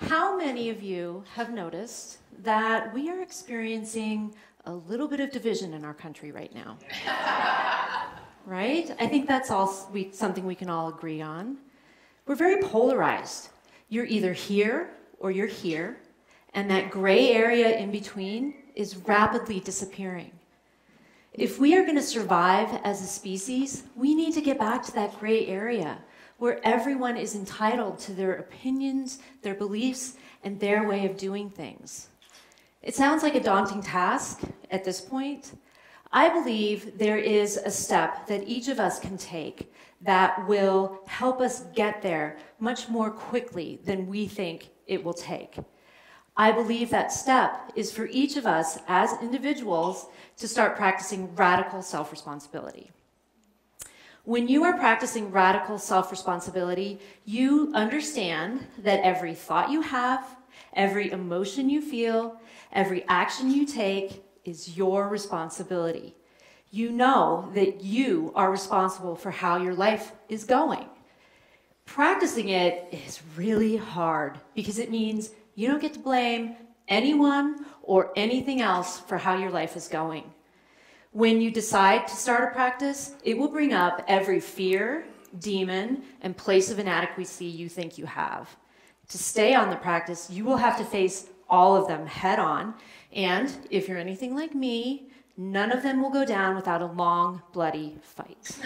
How many of you have noticed that we are experiencing a little bit of division in our country right now? Right? I think that's something we can all agree on. We're very polarized. You're either here or you're here, and that gray area in between is rapidly disappearing. If we are going to survive as a species, we need to get back to that gray area where everyone is entitled to their opinions, their beliefs, and their way of doing things. It sounds like a daunting task at this point. I believe there is a step that each of us can take that will help us get there much more quickly than we think it will take. I believe that step is for each of us as individuals to start practicing radical self-responsibility. When you are practicing radical self-responsibility, you understand that every thought you have, every emotion you feel, every action you take is your responsibility. You know that you are responsible for how your life is going. Practicing it is really hard because it means you don't get to blame anyone or anything else for how your life is going. When you decide to start a practice, it will bring up every fear, demon, and place of inadequacy you think you have. To stay on the practice, you will have to face all of them head on, and if you're anything like me, none of them will go down without a long, bloody fight.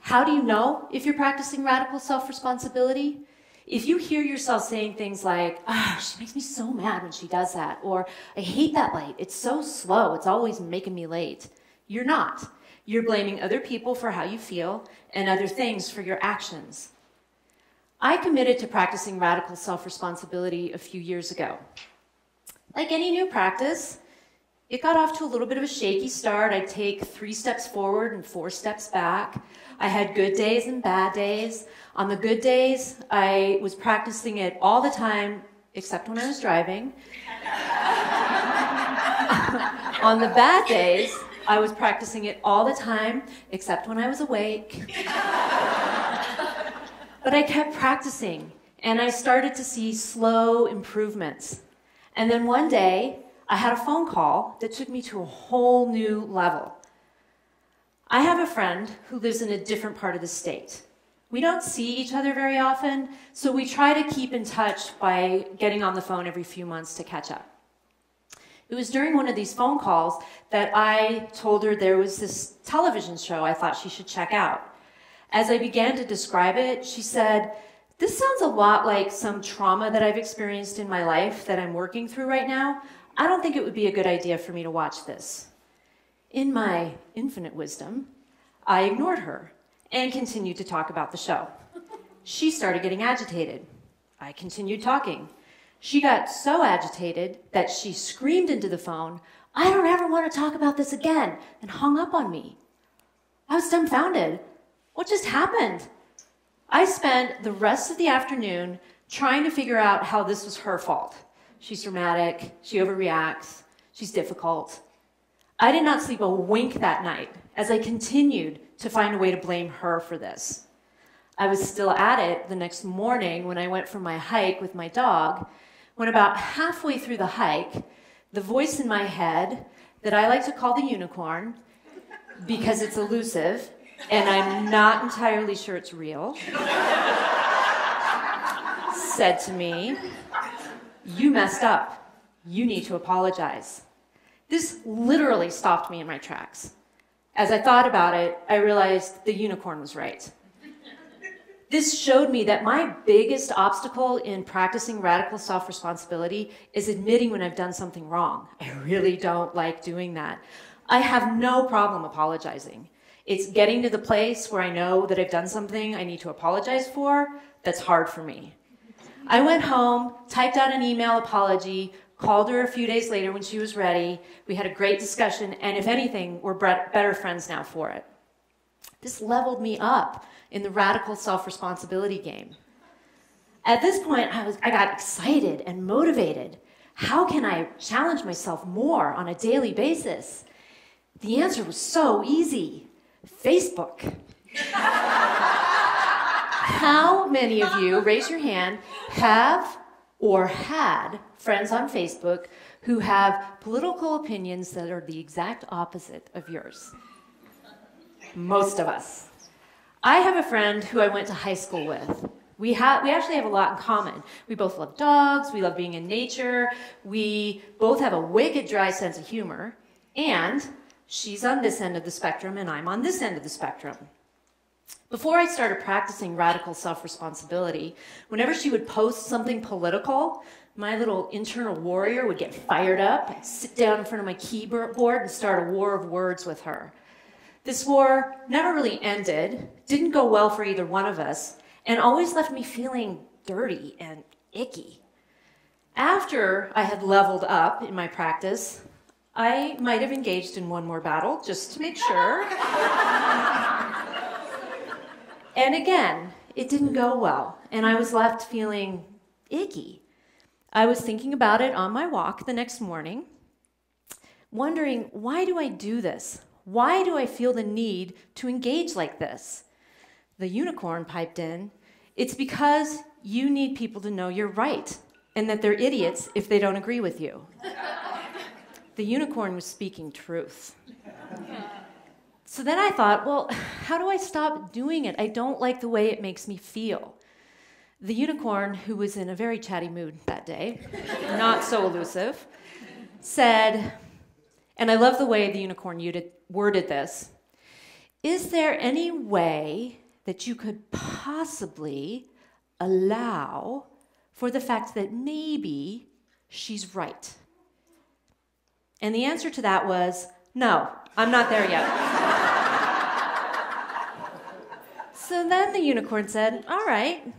How do you know if you're practicing radical self-responsibility? If you hear yourself saying things like, she makes me so mad when she does that, or I hate that light, it's so slow, it's always making me late, you're not. You're blaming other people for how you feel and other things for your actions. I committed to practicing radical self-responsibility a few years ago. Like any new practice, it got off to a little bit of a shaky start. I'd take 3 steps forward and 4 steps back. I had good days and bad days. On the good days, I was practicing it all the time, except when I was driving. On the bad days, I was practicing it all the time, except when I was awake. But I kept practicing, and I started to see slow improvements. And then one day, I had a phone call that took me to a whole new level. I have a friend who lives in a different part of the state. We don't see each other very often, so we try to keep in touch by getting on the phone every few months to catch up. It was during one of these phone calls that I told her there was this television show I thought she should check out. As I began to describe it, she said, "This sounds a lot like some trauma that I've experienced in my life that I'm working through right now. I don't think it would be a good idea for me to watch this." In my infinite wisdom, I ignored her and continued to talk about the show. She started getting agitated. I continued talking. She got so agitated that she screamed into the phone, "I don't ever want to talk about this again," and hung up on me. I was dumbfounded. What just happened? I spent the rest of the afternoon trying to figure out how this was her fault. She's dramatic, she overreacts, she's difficult. I did not sleep a wink that night as I continued to find a way to blame her for this. I was still at it the next morning when I went for my hike with my dog, when about halfway through the hike, the voice in my head that I like to call the unicorn, because it's elusive, and I'm not entirely sure it's real, said to me, "You messed up. You need to apologize." This literally stopped me in my tracks. As I thought about it, I realized the unicorn was right. This showed me that my biggest obstacle in practicing radical self-responsibility is admitting when I've done something wrong. I really don't like doing that. I have no problem apologizing. It's getting to the place where I know that I've done something I need to apologize for that's hard for me. I went home, typed out an email apology, called her a few days later when she was ready. We had a great discussion, and if anything, we're better friends now for it. This leveled me up in the radical self-responsibility game. At this point, I got excited and motivated. How can I challenge myself more on a daily basis? The answer was so easy. Facebook. How many of you, raise your hand, have or had friends on Facebook who have political opinions that are the exact opposite of yours? Most of us. I have a friend who I went to high school with. We actually have a lot in common. We both love dogs, we love being in nature, we both have a wicked dry sense of humor, and she's on this end of the spectrum and I'm on this end of the spectrum. Before I started practicing radical self-responsibility, whenever she would post something political, my little internal warrior would get fired up, I'd sit down in front of my keyboard and start a war of words with her. This war never really ended, didn't go well for either one of us, and always left me feeling dirty and icky. After I had leveled up in my practice, I might have engaged in one more battle just to make sure. And again, it didn't go well, and I was left feeling icky. I was thinking about it on my walk the next morning, wondering, why do I do this? Why do I feel the need to engage like this? The unicorn piped in, it's because you need people to know you're right, and that they're idiots if they don't agree with you. The unicorn was speaking truth. So then I thought, well, how do I stop doing it? I don't like the way it makes me feel. The unicorn, who was in a very chatty mood that day, not so elusive, said, and I love the way the unicorn worded this, is there any way that you could possibly allow for the fact that maybe she's right? And the answer to that was, no, I'm not there yet. So then the unicorn said, all right,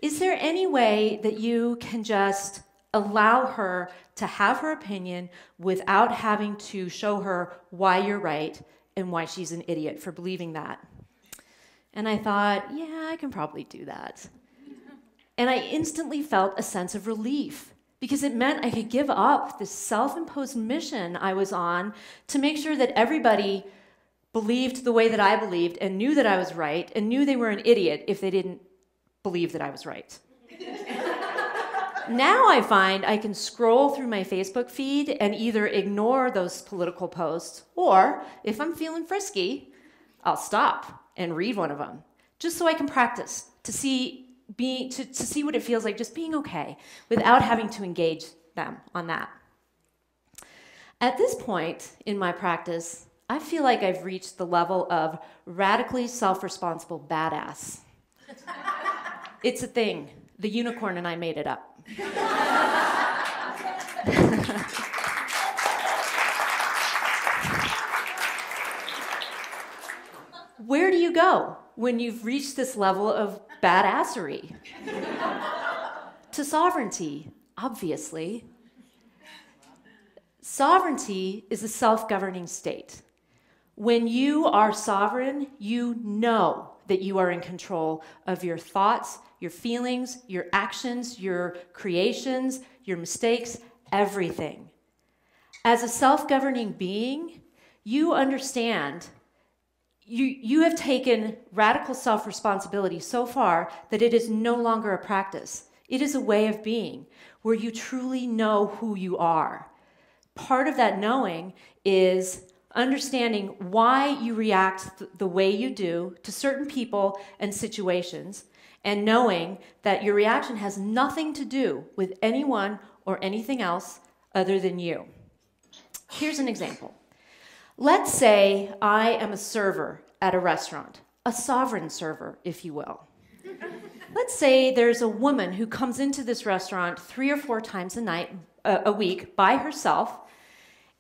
is there any way that you can just allow her to have her opinion without having to show her why you're right and why she's an idiot for believing that? And I thought, yeah, I can probably do that. And I instantly felt a sense of relief because it meant I could give up this self-imposed mission I was on to make sure that everybody believed the way that I believed and knew that I was right and knew they were an idiot if they didn't believe that I was right. Now I find I can scroll through my Facebook feed and either ignore those political posts, or if I'm feeling frisky, I'll stop and read one of them, just so I can practice to see what it feels like just being okay without having to engage them on that. At this point in my practice, I feel like I've reached the level of radically self-responsible badass. It's a thing. The unicorn and I made it up. Where do you go when you've reached this level of badassery? To sovereignty, obviously. Sovereignty is a self-governing state. When you are sovereign, you know that you are in control of your thoughts, your feelings, your actions, your creations, your mistakes, everything. As a self-governing being, you understand, you have taken radical self-responsibility so far that it is no longer a practice. It is a way of being where you truly know who you are. Part of that knowing is understanding why you react the way you do to certain people and situations, and knowing that your reaction has nothing to do with anyone or anything else other than you. Here's an example. Let's say I am a server at a restaurant, a sovereign server, if you will. Let's say there's a woman who comes into this restaurant 3 or 4 times a week by herself,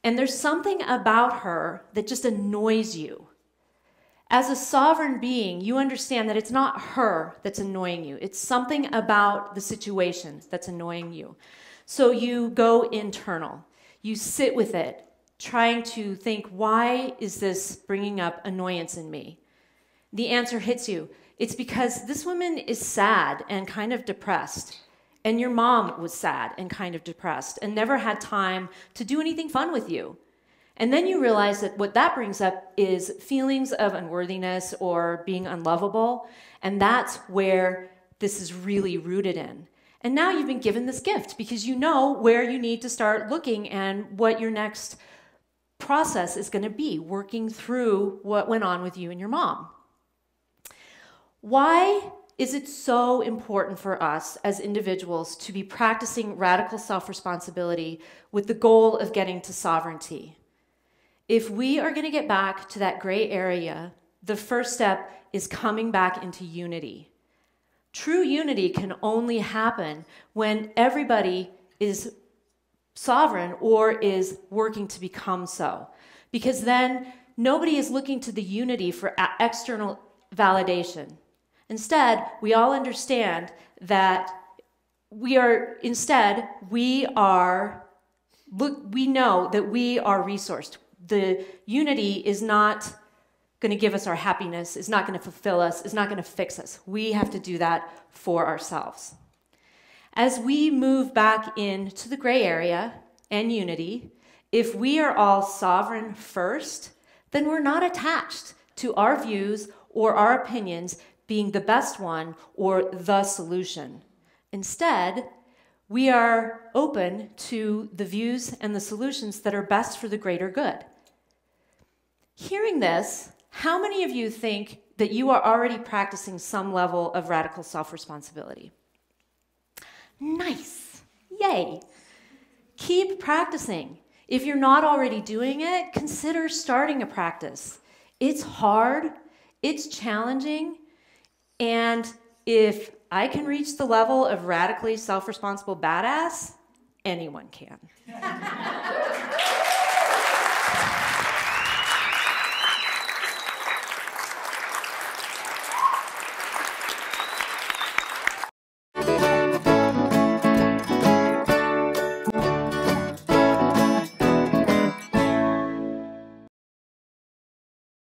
and there's something about her that just annoys you. As a sovereign being, you understand that it's not her that's annoying you. It's something about the situation that's annoying you. So you go internal. You sit with it, trying to think, why is this bringing up annoyance in me? The answer hits you. It's because this woman is sad and kind of depressed. And your mom was sad and kind of depressed and never had time to do anything fun with you. And then you realize that what that brings up is feelings of unworthiness or being unlovable, and that's where this is really rooted in. And now you've been given this gift because you know where you need to start looking and what your next process is going to be, working through what went on with you and your mom. Why is it so important for us as individuals to be practicing radical self-responsibility with the goal of getting to sovereignty? If we are going to get back to that gray area, the first step is coming back into unity. True unity can only happen when everybody is sovereign or is working to become so. Because then nobody is looking to the unity for external validation. Instead, we all understand that we know that we are resourced. The unity is not going to give us our happiness, is not going to fulfill us, is not going to fix us. We have to do that for ourselves. As we move back into the gray area and unity, if we are all sovereign first, then we're not attached to our views or our opinions being the best one or the solution. Instead, we are open to the views and the solutions that are best for the greater good. Hearing this, how many of you think that you are already practicing some level of radical self-responsibility? Nice. Yay. Keep practicing. If you're not already doing it, consider starting a practice. It's hard, it's challenging, and if I can reach the level of radically self-responsible badass, anyone can.